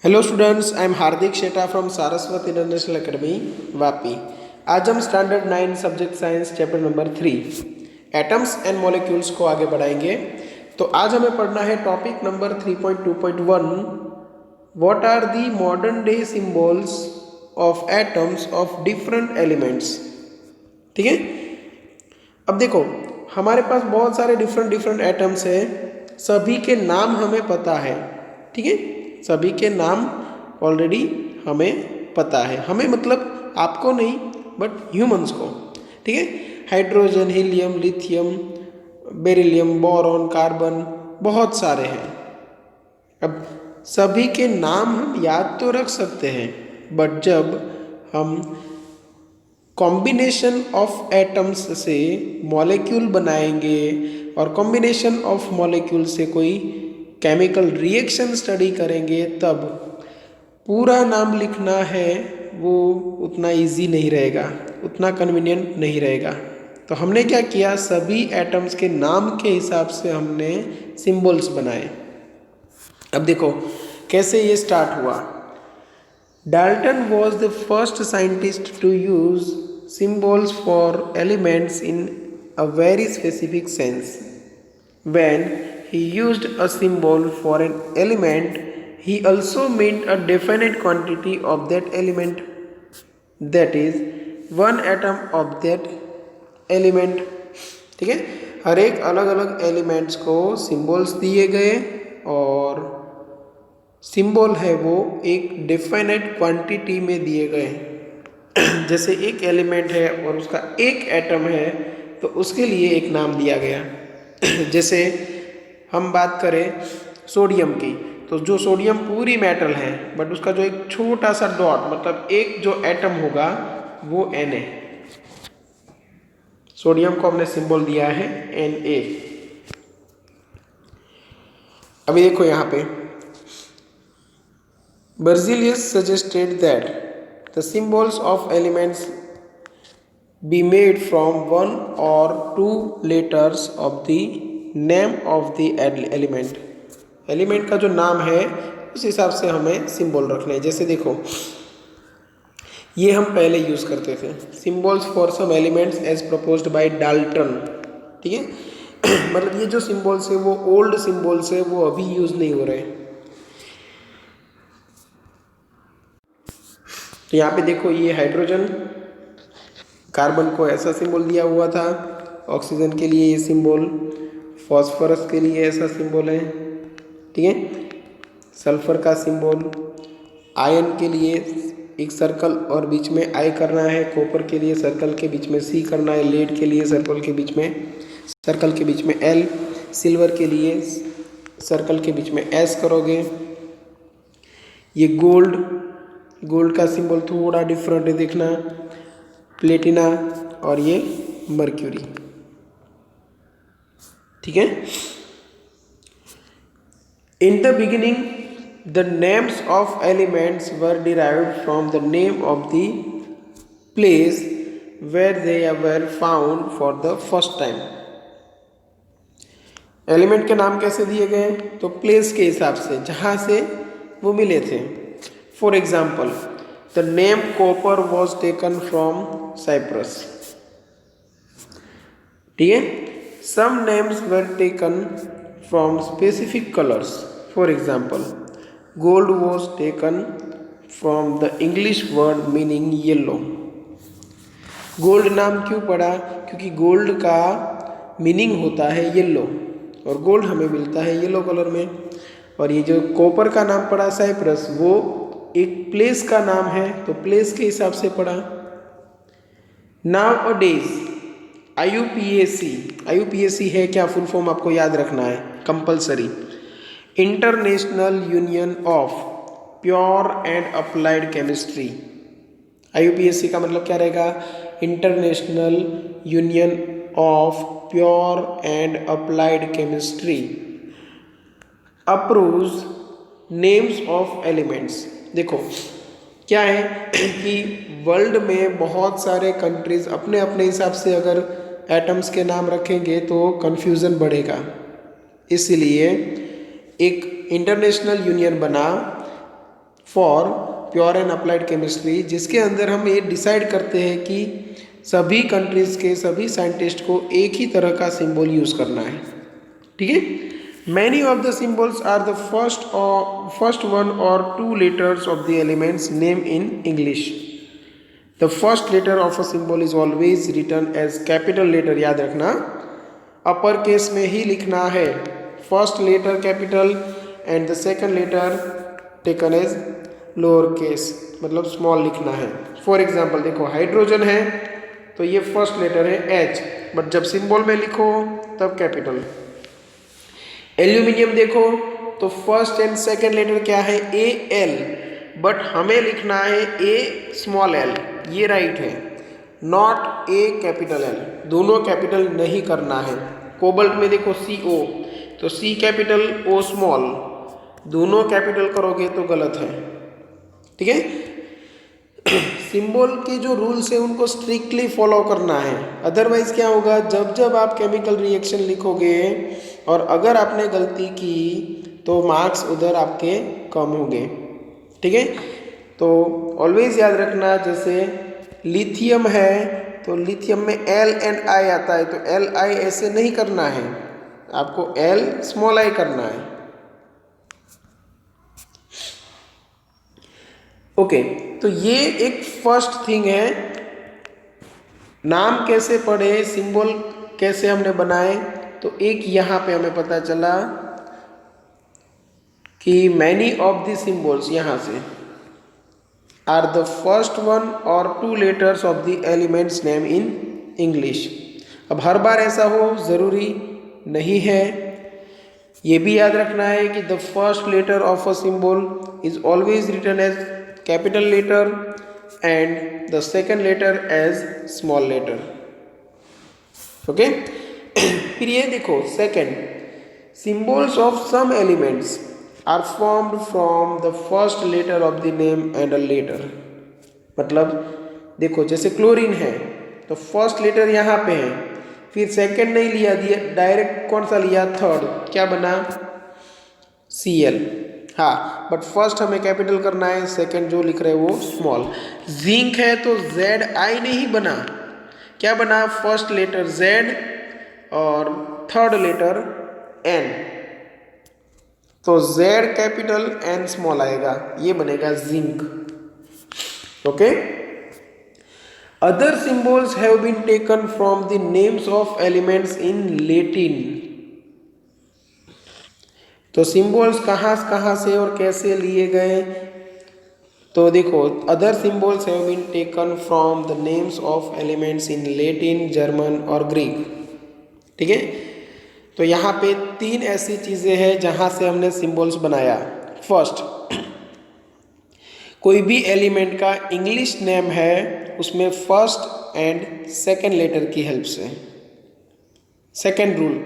Hello students, I am Hardik Sheta from Saraswat international academy Vapi. आज हम standard 9 subject science chapter number 3 atoms and molecules को आगे बढ़ाएंगे। तो आज हमें पढ़ना है topic number 3.2.1 what are the modern day symbols of atoms of different elements. ठीक है, अब देखो हमारे पास बहुत सारे डिफरेंट एटम्स हैं, सभी के नाम हमें पता है। ठीक है, सभी के नाम ऑलरेडी हमें पता है, हमें मतलब आपको नहीं बट ह्यूमंस को। ठीक है, hydrogen, helium, lithium, beryllium, boron, carbon, बहुत सारे हैं। अब सभी के नाम हम याद तो रख सकते हैं, बट जब हम कॉम्बिनेशन ऑफ एटम्स से मॉलिक्यूल बनाएंगे और कॉम्बिनेशन ऑफ मॉलिक्यूल से कोई केमिकल रिएक्शन स्टडी करेंगे, तब पूरा नाम लिखना है वो उतना इजी नहीं रहेगा, उतना कन्वीनियंट नहीं रहेगा। तो हमने क्या किया, सभी एटम्स के नाम के हिसाब से हमने सिंबल्स बनाए। अब देखो कैसे ये स्टार्ट हुआ। Dalton was the first scientist to use symbols for elements in a very specific sense. When he used a symbol for an element, he also meant a definite quantity of that element, that is, one atom of that element. ठीक है, हर एक अलग अलग elements को symbols दिए गए और symbol है वो एक डेफिनेट क्वांटिटी में दिए गए। जैसे एक एलिमेंट है और उसका एक एटम है तो उसके लिए एक नाम दिया गया। जैसे हम बात करें सोडियम की, तो जो सोडियम पूरी मेटल है बट उसका जो एक छोटा सा डॉट मतलब एक जो एटम होगा वो Na। सोडियम को हमने सिंबल दिया है Na। अभी देखो यहाँ पे Berzelius suggested that the symbols of elements be made from one or two letters of the name of the element. Element का जो नाम है उस हिसाब से हमें सिंबल रखने हैं। जैसे देखो ये हम पहले यूज़ करते थे, symbols for some elements as proposed by Dalton. ठीक है, मतलब ये जो सिंबल्स है वो ओल्ड सिंबल्स है, वो अभी यूज़ नहीं हो रहे। तो यहाँ पे देखो ये हाइड्रोजन, कार्बन को ऐसा सिंबल दिया हुआ था, ऑक्सीजन के लिए ये सिंबल, फॉस्फोरस के लिए ऐसा सिंबल है। ठीक है, सल्फर का सिंबल, आयन के लिए एक सर्कल और बीच में आई करना है, कॉपर के लिए सर्कल के बीच में सी करना है, लेड के लिए सर्कल के बीच में एल, सिल्वर के लिए सर्कल के बीच में एस करोगे। ये गोल्ड का सिंबल थोड़ा डिफरेंट है, देखना, प्लेटिना, और ये मर्क्यूरी। ठीक है, in the beginning the names of elements were derived from the name of the place where they were found for the first time. Element के नाम कैसे दिए गए, तो प्लेस के हिसाब से जहाँ से वो मिले थे। For example the name copper was taken from Cyprus. ठीक है, some names were taken from specific colours. For example gold was taken from the English word meaning yellow. Gold नाम क्यों पड़ा, क्योंकि गोल्ड का मीनिंग होता है येलो और गोल्ड हमें मिलता है येलो कलर में। और ये जो कॉपर का नाम पड़ा साइप्रस, वो एक प्लेस का नाम है तो प्लेस के हिसाब से पड़ा। नाउ अ डेज IUPAC है क्या, फुल फॉर्म आपको याद रखना है compulsory, international union of pure and applied chemistry. IUPAC का मतलब क्या रहेगा, international union of pure and applied chemistry approves names of elements. देखो क्या है कि वर्ल्ड में बहुत सारे कंट्रीज अपने अपने हिसाब से अगर एटम्स के नाम रखेंगे तो कन्फ्यूज़न बढ़ेगा, इसलिए एक इंटरनेशनल यूनियन बना for pure and applied chemistry, जिसके अंदर हम ये डिसाइड करते हैं कि सभी कंट्रीज़ के सभी साइंटिस्ट को एक ही तरह का सिंबल यूज़ करना है। ठीक है। Many of the symbols are the first one और two letters of the elements name in English. The first letter of a symbol is always written as capital letter. याद रखना, अपर केस में ही लिखना है, first letter capital and the second letter taken as lower case, मतलब small लिखना है। For example देखो, हाइड्रोजन है तो ये फर्स्ट लेटर है एच, बट जब सिंबल में लिखो तब कैपिटल। एल्यूमिनियम देखो तो फर्स्ट एंड सेकंड लेटर क्या है, ए एल, बट हमें लिखना है ए स्मॉल एल, ये राइट है, नॉट ए कैपिटल एल, दोनों कैपिटल नहीं करना है। कोबल्ट में देखो सी ओ, तो सी कैपिटल ओ स्मॉल, दोनों कैपिटल करोगे तो गलत है। ठीक है। सिंबल के जो रूल्स है उनको स्ट्रिक्टली फॉलो करना है, अदरवाइज क्या होगा, जब जब आप केमिकल रिएक्शन लिखोगे और अगर आपने गलती की तो मार्क्स उधर आपके कम होंगे। ठीक है। तो ऑलवेज याद रखना, जैसे लिथियम है तो लिथियम में एल एंड आई आता है, तो एल आई ऐसे नहीं करना है, आपको एल स्मॉल आई करना है। ओके, तो ये एक फर्स्ट थिंग है, नाम कैसे पढ़े, सिंबल कैसे हमने बनाए। तो एक यहाँ पे हमें पता चला कि मैनी ऑफ द सिंबल्स यहाँ से आर द फर्स्ट वन और two letters of the elements name in English. अब हर बार ऐसा हो ज़रूरी नहीं है, ये भी याद रखना है कि the first letter of a symbol is always written as capital letter and the second letter as small letter. Okay. फिर ये देखो second, symbols of some elements are formed from the first letter of the name and a letter. मतलब देखो, जैसे chlorine है तो first letter यहाँ पे है, फिर सेकंड नहीं लिया, दिया डायरेक्ट कौन सा लिया, थर्ड, क्या बना, Cl। हाँ, बट फर्स्ट हमें कैपिटल करना है, सेकंड जो लिख रहे हैं वो स्मॉल। जिंक है तो Zi नहीं बना, क्या बना, फर्स्ट लेटर Z और थर्ड लेटर N, तो Z कैपिटल N स्मॉल आएगा, ये बनेगा zinc. Okay. Other symbols have been taken from the names of elements in Latin. तो सिंबल्स कहाँ से और कैसे लिए गए, तो देखो, other symbols have been taken from the names of elements in Latin, German और ग्रीक। ठीक है। तो यहाँ पे तीन ऐसी चीज़ें हैं जहाँ से हमने सिंबल्स बनाया। फर्स्ट, कोई भी एलिमेंट का इंग्लिश नेम है उसमें फर्स्ट एंड सेकेंड लेटर की हेल्प से। Second rule,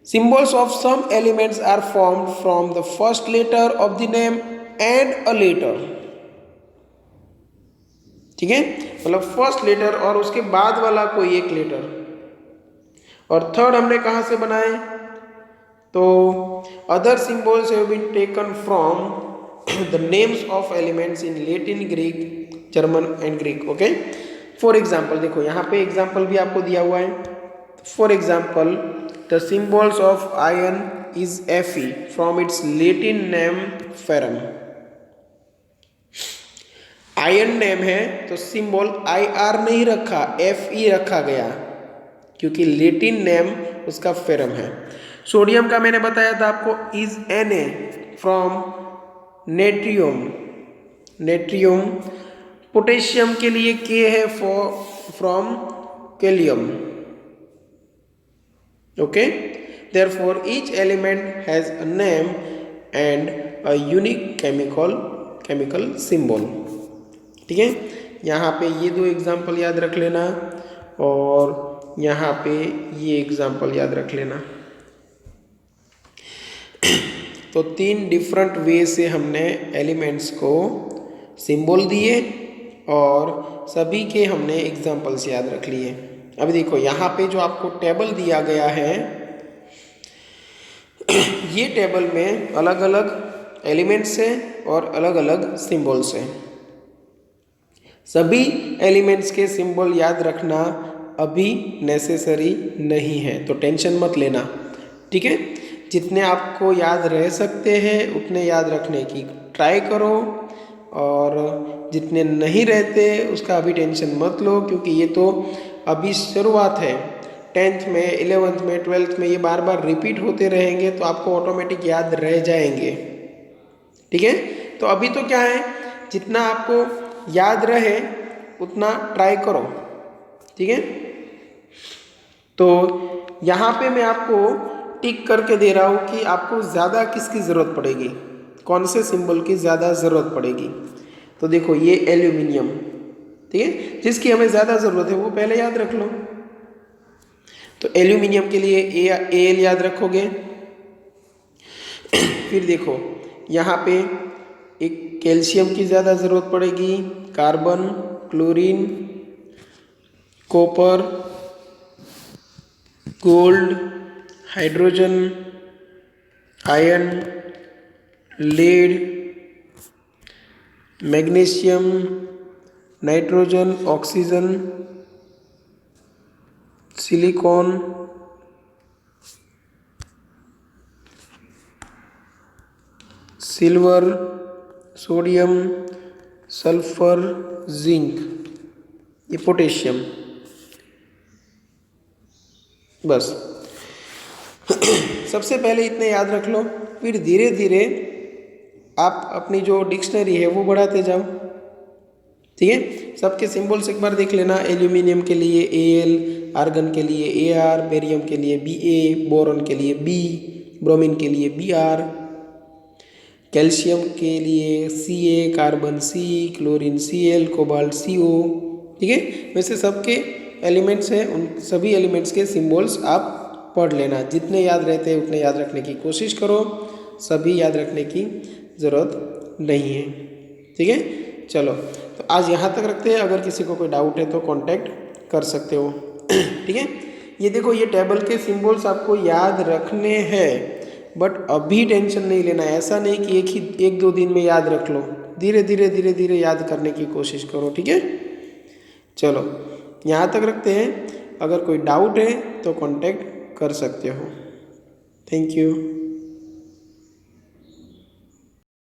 symbols of some elements are formed from the first letter of the name and a letter. ठीक है, मतलब फर्स्ट लेटर और उसके बाद वाला कोई एक लेटर। और थर्ड हमने कहाँ से बनाए, तो other symbols have been taken from the names of elements in Latin, Greek, German and Greek. Okay. For example देखो, यहाँ पे एग्जाम्पल भी आपको दिया हुआ है। For example, the symbols of iron is Fe from its Latin name ferrum. Iron name है तो सिंबल IR नहीं रखा, Fe रखा गया, क्योंकि लेटिन नेम उसका फेरम है। सोडियम का मैंने बताया था आपको, is Na from natrium, natrium. Potassium के लिए K है from kalium. Okay, therefore each element has a name and a unique chemical symbol। ठीक है, यहाँ पे ये दो एग्जाम्पल याद रख लेना और यहाँ पे ये एग्जाम्पल याद रख लेना। तो तीन डिफरेंट वे से हमने एलिमेंट्स को सिंबल दिए और सभी के हमने एग्जाम्पल्स याद रख लिए। अभी देखो, यहाँ पे जो आपको टेबल दिया गया है, ये टेबल में अलग अलग एलिमेंट्स हैं और अलग अलग सिंबल्स हैं। सभी एलिमेंट्स के सिंबल याद रखना अभी नेसेसरी नहीं है, तो टेंशन मत लेना, ठीक है। जितने आपको याद रह सकते हैं उतने याद रखने की ट्राई करो, और जितने नहीं रहते उसका अभी टेंशन मत लो, क्योंकि ये तो अभी शुरुआत है। 10th में, 11th में, 12th में ये बार बार रिपीट होते रहेंगे तो आपको ऑटोमेटिक याद रह जाएंगे, ठीक है। तो अभी तो क्या है, जितना आपको याद रहे उतना ट्राई करो, ठीक है। तो यहाँ पे मैं आपको टिक करके दे रहा हूँ कि आपको ज़्यादा किसकी ज़रूरत पड़ेगी, कौन से सिंबल की ज़्यादा ज़रूरत पड़ेगी। तो देखो ये एल्यूमिनियम, ठीक है, जिसकी हमें ज़्यादा ज़रूरत है वो पहले याद रख लो। तो एल्यूमिनियम के लिए एल याद रखोगे। फिर देखो यहाँ पे एक कैल्शियम की ज़्यादा ज़रूरत पड़ेगी, carbon, chlorine, copper, gold, hydrogen, iron, lead, magnesium, nitrogen, oxygen, silicon, silver, sodium, sulphur, zinc, ये पोटेशियम। बस सबसे पहले इतने याद रख लो, फिर धीरे धीरे आप अपनी जो डिक्शनरी है वो बढ़ाते जाओ, ठीक है। सबके सिंबल्स एक बार देख लेना। एल्यूमिनियम के लिए Al, आर्गन के लिए Ar, बेरियम के लिए Ba, बोरॉन के लिए B, ब्रोमीन के लिए Br, कैल्शियम के लिए Ca, carbon C, chlorine Cl, cobalt CO, ठीक है। वैसे सबके एलिमेंट्स हैं, उन सभी एलिमेंट्स के सिंबल्स आप पढ़ लेना, जितने याद रहते हैं उतने याद रखने की कोशिश करो, सभी याद रखने की ज़रूरत नहीं है, ठीक है। चलो तो आज यहाँ तक रखते हैं, अगर किसी को कोई डाउट है तो कांटेक्ट कर सकते हो, ठीक है। ये देखो ये टेबल के सिंबल्स आपको याद रखने हैं, बट अभी टेंशन नहीं लेना है। ऐसा नहीं कि एक दो दिन में याद रख लो, धीरे धीरे याद करने की कोशिश करो, ठीक है। चलो यहाँ तक रखते हैं, अगर कोई डाउट है तो कांटेक्ट कर सकते हो। Thank you.